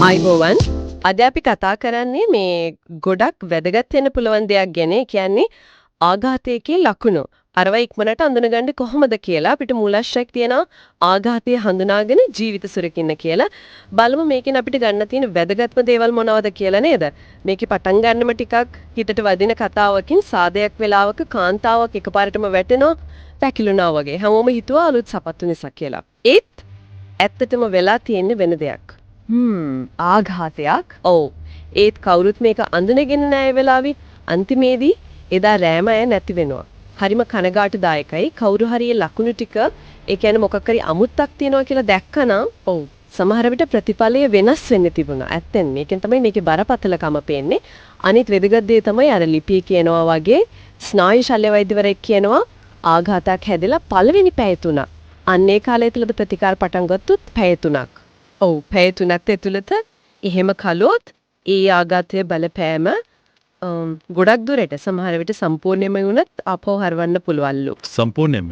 අයිබෝවන් අද අපි කතා කරන්නේ මේ ගොඩක් වැදගත් වෙන්න පුළුවන් දෙයක් ගැන. කියන්නේ ආඝාතයේ ලකුණු. අරවා ඉක්මනට අඳුනගන්නේ කොහොමද කියලා අපිට මූලාශ්‍රයක් තියෙනවා. ආඝාතය හඳුනාගෙන ජීවිත සුරකින්න කියලා. බලමු මේකෙන් අපිට ගන්න තියෙන වැදගත්ම දේවල් මොනවද කියලා නේද? මේකේ පටන් ගන්නම ටිකක් හිතට වදින කතාවකින් සාදයක් වෙලාවක කාන්තාවක් එකපාරටම වැටෙනවා පැකිලුණා වගේ. හැමෝම හිතුවා අලුත් සපත්තු නිසා කියලා. ඒත් ඇත්තටම වෙලා තියෙන්නේ වෙන දෙයක්. ආඝාතයක්. ඔව්. ඒත් කවුරුත් මේක අඳුනගෙන නැහැ වෙලාවි. අන්තිමේදී එදා රෑම ඇය නැති වෙනවා. හරිම කනගාටුදායකයි. කවුරු හරි ලකුණු ටික ඒ කියන්නේ මොකක් හරි අමුත්තක් තියනවා කියලා දැක්කනම් ඔව් සමහර විට ප්‍රතිඵලය වෙනස් වෙන්න තිබුණා. ඇත්තෙන් මේකෙන් තමයි මේකේ බරපතලකම පේන්නේ. අනිත් වැදගත් දේ තමයි අර ලිපිය කියනවා වගේ ස්නායු ශල්‍ය වෛද්‍යවරයෙක් කියනවා ආඝාතයක් හැදෙලා පළවෙනි පැය 3. අන්නේ කාලය තුලද ප්‍රතිකාර පටන් ගත්තොත් පැය 3ක්. ඔව් පැය 3ක් ඇතුළත එහෙම කළොත් ඒ ආඝාතයේ බලපෑම ගොඩක් දුරට සමහර විට සම්පූර්ණයෙන්ම වුණත් අපෝ හරවන්න පුළුවන්ලු. සම්පූර්ණයෙන්ම.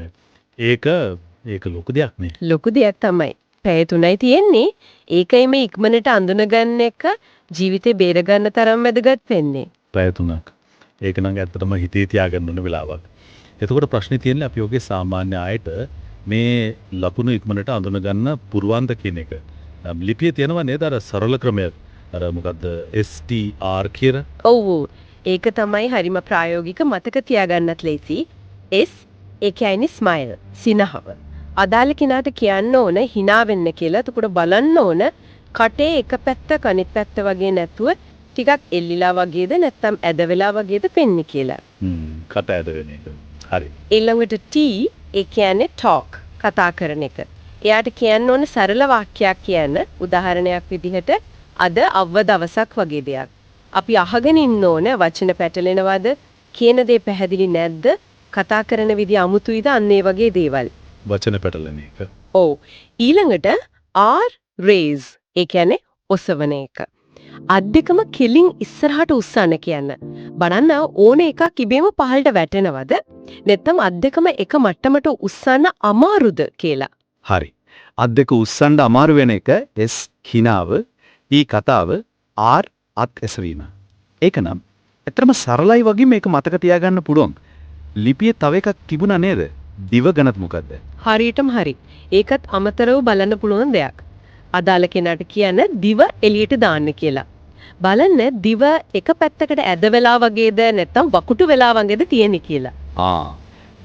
ඒක ලොකු දෙයක් නේ. ලොකු දෙයක් තමයි. පැය 3යි තියෙන්නේ. ඒකයි මේ ඉක්මනට අඳුනගන්න එක ජීවිතේ බේර ගන්න තරම් වැදගත් වෙන්නේ. පැය 3ක්. ඒක නම් ඇත්තටම හිතේ තියාගන්න ඕන වෙලාවක්. එතකොට ප්‍රශ්නේ තියෙන්නේ අපි ඔගේ සාමාන්‍ය ආයත මේ ලකුණු ඉක්මනට අඳුනගන්න පුරුවන්ද කියන එක. ලිපියේ තියෙනවා නේද අර සරල ක්‍රමයක්. අර මොකද්ද STR කියලා? ඔව්. ඒක තමයි හරිම ප්‍රායෝගික මතක තියාගන්නත් ලේසි. S ඒ කියන්නේ ස්මයිල් සිනහව. අදාළ කෙනාට කියන්න ඕන hina වෙන්න කියලා. එතකොට බලන්න ඕන කටේ එක පැත්ත අනිත් පැත්ත වගේ නැතුව ටිකක් එල්ලිලා වගේද නැත්නම් ඇද වෙලා වගේද පෙන්නේ කියලා. කට ඇද වෙන එක. හරි. ඊළඟට T ඒ කියන්නේ talk කතා කරන එක. එයාට කියන්න ඕන සරල වාක්‍යයක් කියන්න. උදාහරණයක් විදිහට අද අව්ව දවසක් වගේ දෙයක්. අපි අහගෙන ඉන්න ඕන වචන පැටලෙනවද? කියන දේ පැහැදිලි නැද්ද? කතා කරන විදිය අමුතුයිද? අන්න ඒ වගේ දේවල්. වචන පැටලෙන එක. ඔව්. ඊළඟට R raise ඒ කියන්නේ ඔසවන එක. අත් දෙකම කෙලින් ඉස්සරහට උස්සන්න කියන්න. බලන්න ඕන එකක් ඉබේම පහළට වැටෙනවද? නැත්නම් අත් දෙකම එක මට්ටමට උස්සන්න අමාරුද කියලා. හරි. අත් දෙක උස්සන්න අමාරු වෙන එක S හිනාව, E කතාව, R අත් එසවීම. ඒක නම් ඇත්තටම සරලයි වගේ මේක මතක තියාගන්න පුළුවන්. ලිපියේ තව එකක් තිබුණා නේද? දිව ගණත් මොකද්ද? හරියටම හරි. ඒකත් අමතරව බලන්න පුළුවන් දෙයක්. අදාළ කෙනාට කියන්න දිව එළියට දාන්න කියලා. බලන්න දිව එක පැත්තකට ඇද වෙලා වගේද නැත්නම් වකුටු වෙලා වගේද තියෙන්නේ කියලා.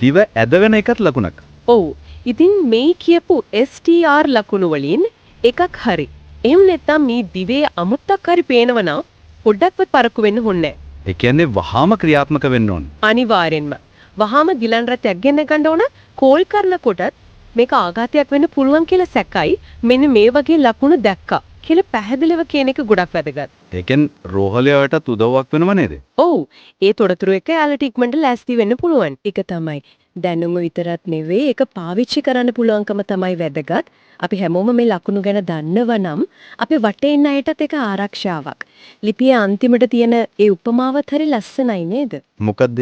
දිව ඇද වෙන එකත් ලකුණක්. ඔව්. ඉතින් මේ කියපු STR ලකුණු වලින් එකක් හරි. එහෙම නැත්නම් මේ දිවේ අමුත්තක් හරි පේනවනම් පොඩ්ඩක්වත් පරක්කු වෙන්න ඕනේ. ඒ කියන්නේ වහාම ක්‍රියාත්මක වෙන්න ඕන. අනිවාර්යෙන්ම. වහාම ගිලන් රටයක් ගෙන්න ගන්න ඕන. කෝල් කරනකොටත් මේක ආඝාතයක් වෙන්න පුළුවන් කියලා සැකයි. මෙන්න මේ වගේ ලකුණු දැක්කා කියලා පැහැදිලිව කියන එක ගොඩක් වැදගත්. ඒකෙන් රෝහලයටත් උදව්වක් වෙනව නේද? ඔව්. ඒ තොරතුරු එක යාලට ඉක්මනට ලෑස්ති වෙන්න පුළුවන්. ඒක තමයි. දැනුම විතරක් නෙවෙයි ඒක පාවිච්චි කරන්න පුළුවන්කම තමයි වැදගත්. අපි හැමෝම මේ ලකුණු ගැන දන්නවනම් අපි වටේ ඉන්න අයටත් ඒක ආරක්ෂාවක්. ලිපියේ අන්තිමට තියෙන ඒ උපමාවත් හරි ලස්සනයි නේද? මොකද්ද?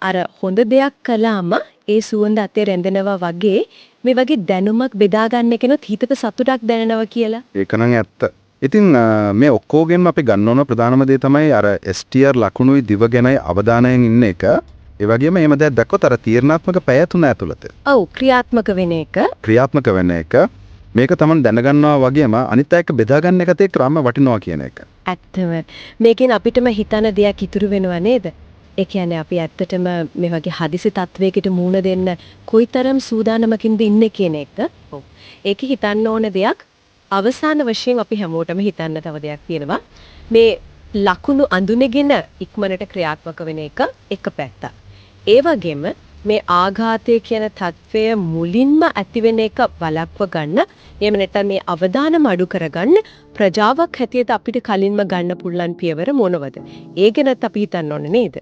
අර හොඳ දෙයක් කළාම ඒ සුවඳ අතේ රැඳෙනවා වගේ මේ වගේ දැනුමක් බෙදා ගන්න කෙනොත් හිතට සතුටක් දැනෙනවා කියලා. ඒක නම් ඇත්ත. ඉතින් මේ ඔක්කොගෙන්ම අපි ගන්න ඕන ප්‍රධානම දේ තමයි අර STR ලකුණුයි දිව ගැනයි අවධානයෙන් ඉන්න එක. ඒ වගේම එහෙම දෙයක් දැක්කොත් අර තීරණාත්මක පැය 3 ඇතුළත. ඔව් ක්‍රියාත්මක වෙන එක. ක්‍රියාත්මක වෙන එක. මේක තමයි දැනගන්නවා වගේම අනිත් අයක බෙදා ගන්න එකත් එක්කම වටිනවා කියන එක. ඇත්තම මේකෙන් අපිටම හිතන දෙයක් ඉතුරු වෙනවා නේද? ඒ කියන්නේ අපි ඇත්තටම මේ වගේ හදිසි තත්වයකට මුහුණ දෙන්න කොයිතරම් සූදානමකින්ද ඉන්නේ කියන එක. ඔව්. ඒක හිතන්න ඕන දෙයක්. අවසාන වශයෙන් අපි හැමෝටම හිතන්න තව දෙයක් තියෙනවා. මේ ලකුණු අඳුනගෙන ඉක්මනට ක්‍රියාත්මක වෙන එක පැත්තක්. ඒ වගේම මේ ආඝාතය කියන තත්වය මුලින්ම ඇතිවෙන එක වළක්ව ගන්න, එහෙම නැත්නම් මේ අවදානම අඩු කරගන්න ප්‍රජාවක් හැටියට අපිට කලින්ම ගන්න පුළුවන් පියවර මොනවද? ඒ ගැනත් අපි හිතන්න ඕනේ නේද?